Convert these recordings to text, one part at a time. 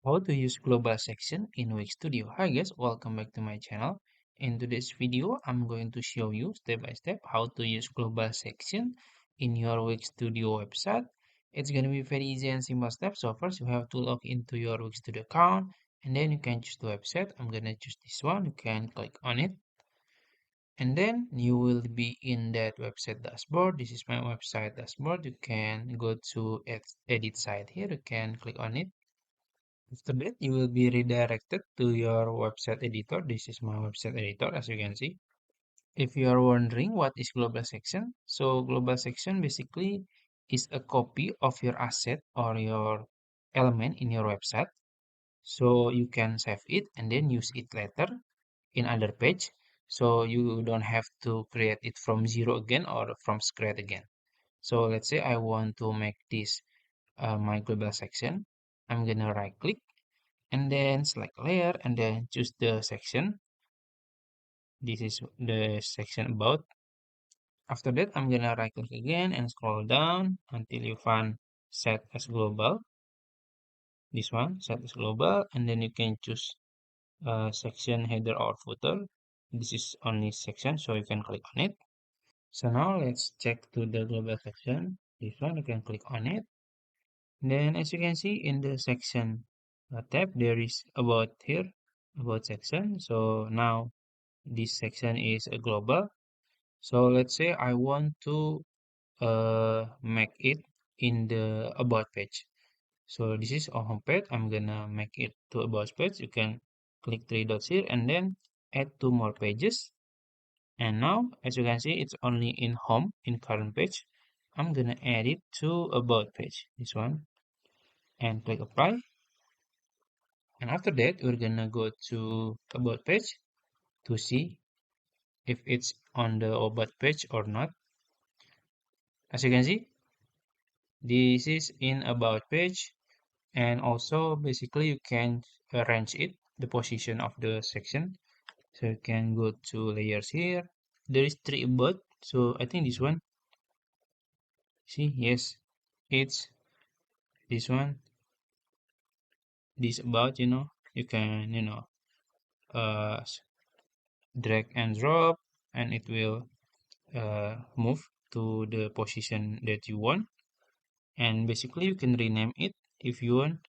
How to use global section in Wix Studio. Hi guys, welcome back to my channel. In today's video, I'm going to show you step by step how to use global section in your Wix Studio website. It's going to be very easy and simple steps. So first you have to log into your Wix Studio account and then you can choose the website. I'm going to choose this one. You can click on it and then you will be in that website dashboard. This is my website dashboard. You can go to edit site here. You can click on it. After that, you will be redirected to your website editor. This is my website editor, as you can see. If you are wondering what is global section, so global section basically is a copy of your asset or your element in your website. So you can save it and then use it later in other page. So you don't have to create it from zero again or from scratch again. So let's say I want to make this my global section. I'm gonna right click and then select layer and then choose the section. This is the section about. After that, I'm gonna right click again and scroll down until you find set as global. This one, set as global, and then you can choose section header or footer. This is only section, so you can click on it. So now let's check to the global section. This one, you can click on it. Then as you can see in the section tab, there is about here, about section. So now this section is a global. So let's say I want to make it in the about page. So this is a home page. I'm gonna make it to about page. You can click three dots here and then add two more pages. And now, as you can see, it's only in home in current page. I'm gonna add it to about page. This one and click apply. And after that, we're gonna go to about page to see if it's on the about page or not. As you can see, this is in about page, and also basically you can arrange it, the position of the section. So you can go to layers here. There is three about, so I think this one. See, yes, it's this one. This about, you can, uh, drag and drop, and it will move to the position that you want. And basically you can rename it if you want,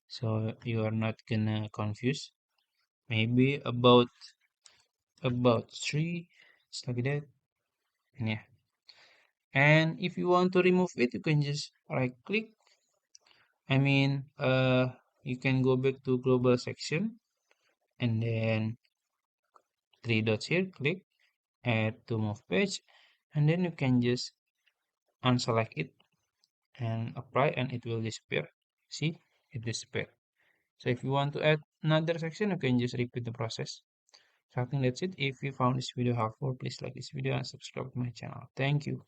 so you are not gonna confuse. Maybe about three, it's like that. And yeah, and if you want to remove it, you can just right click. You can go back to global section and then three dots here, click add to move page, and then you can just unselect it and apply and it will disappear. See, it disappeared. So if you want to add another section, you can just repeat the process. So I think that's it. If you found this video helpful, please like this video and subscribe to my channel. Thank you.